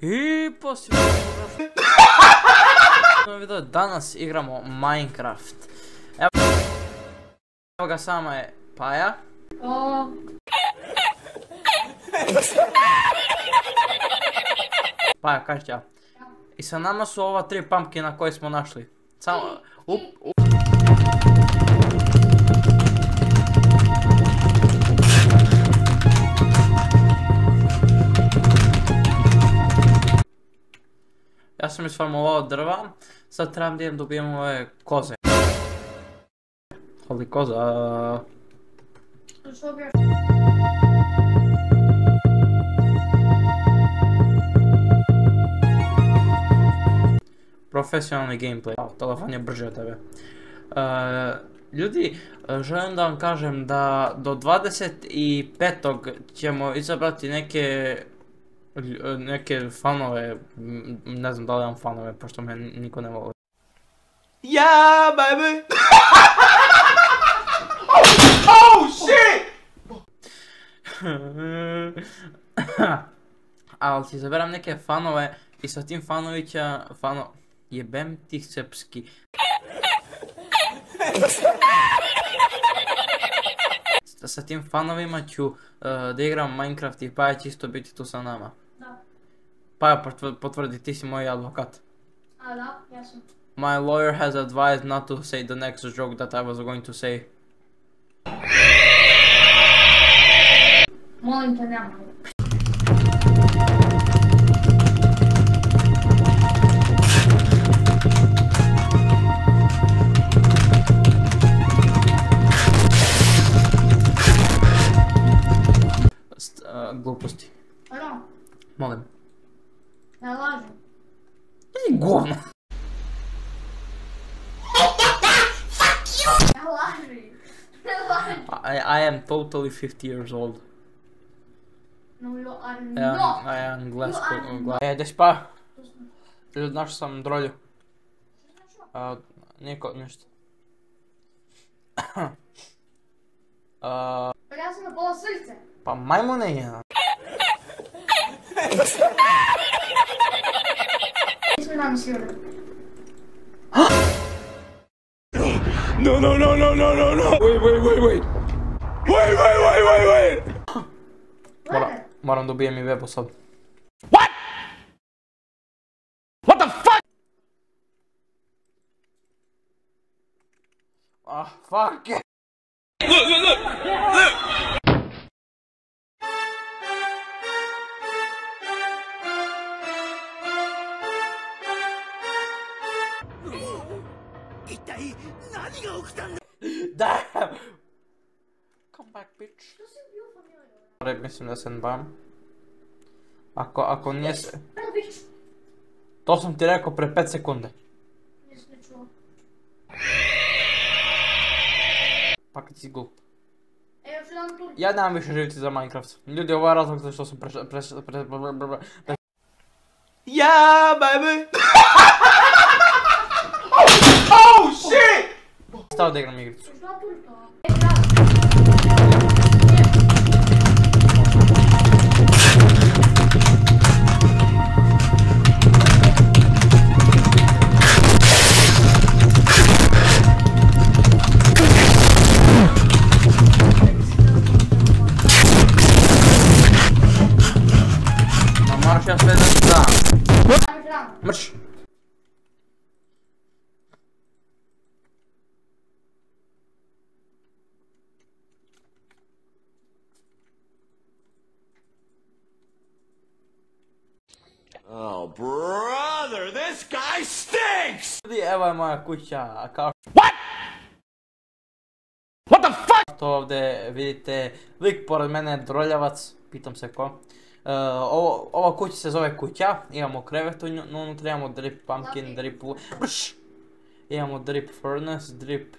I poslije video danas igramo Minecraft. Evo ga, sama je Paja. Paja, kaži ja. I sa nama su ova 3 pumpkina koje smo našli. Samo ja sam isformovao drva, sad trebam da dobijem ove koze. Holy koza. Profesionalni gameplay. Telefon je brži od tebe. Ljudi, želim da vam kažem da do 25. ćemo izabrati neke fanove, ne znam da li imam fanove, pošto me niko ne voli. Yeah, baby! Oh, shit! Ali ti izaberam neke fanove i sa tim fanovića, jebem ti srpski. Sa tim fanovima ću da igram Minecraft i Paja će isto biti tu sa nama. Da. Paja, potvrdi, ti si moj advokat. A da, ja sam. My lawyer has advised not to say the next joke that I was going to say. Molim te, nema. Gluposti. Ano? Molim. Ne lažem. I govno. Ne laži. Ne laži. I am totally 50 years old. No, you are not. I am glass. Gdje si pa? Našao sam drolju. Niko, ništa. Pa ja sam na pola srce. Pa majmune je. Nismo nam sigurni. No. Wait. Moram dobijem i webo sad. What? What the fuck? Ah, fuck it. Look. Damn! Come back, bitch. Mislim da se ne bavim. Ako nije se... To sam ti rekao pre 5 sekunde. Nisam ne čuo. Pa kad si glup. Još jedan tur. Ja nemam više živjeti za Minecraft. Ljudi, ovo je razlog za što sam Yeah, baby! Oh, shit! Stao da igram igricu. Moraš ja sve da mrš. Oh, brother, this guy stinks! Evo je moja kuća, kao... What? What the fuck? To ovdje vidite, lik pored mene je droljavac, pitam se ko. Ova kuća se zove kuća, imamo krevet unutra, imamo drip pumpkin, drip... Brš! Imamo drip furnace, drip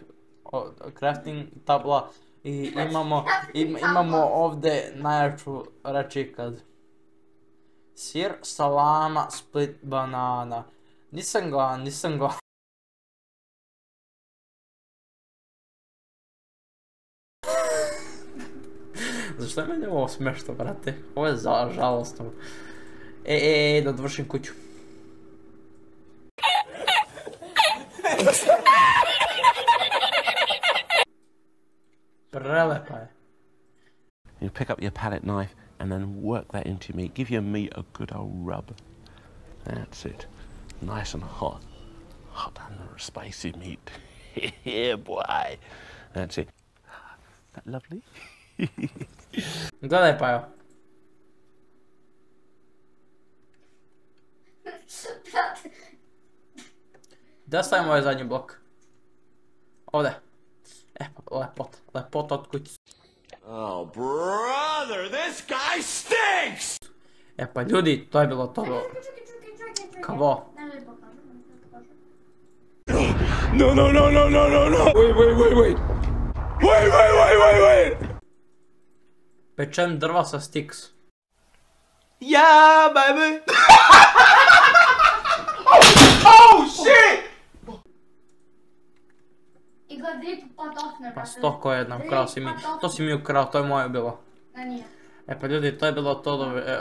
crafting tabla i imamo ovdje najjaču reč ikad. Sir, salama, split, banana. Nisam gladan. Zašto je meni ovo smešno, brate? Ovo je žalostno. Da dovršim kuću. Prelepa je. You pick up your palette knife and then work that into your meat. Give your meat a good old rub. That's it. Nice and hot. Hot and spicy meat. Yeah, boy. That's it. That lovely? Gledaj pa evo. Da stavimo ovaj zadnji blok. Ovde. Pa lepota od kuće. Oh, brother, this guy stinks! Pa ljudi, to je bilo to. Čekaj. Kavo. Ne mi pokažem, No! Wait! Wait! Pečem drva sa Stix. Yeah, baby! Oh, shit! I gledaj pa tofne. Pa sto ko je nam krao si mi. To si mi ukrao, to je moje bilo. Ne, nije. Pa ljudi, to je bilo to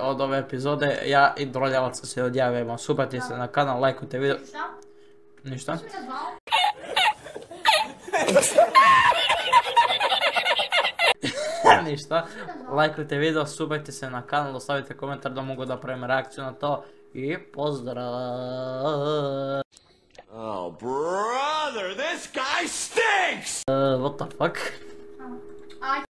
od ove epizode. Ja i Droljavac se odjavimo. Subite se na kanal, lajkujte video. Šta? Ništa. Što mi me zvao? Ništa. Lajkujte video, subite se na kanal, ostavite komentar da mogu da pravim reakciju na to. I pozdrav! Oh, brother, this guy stinks! What the fuck? Aj.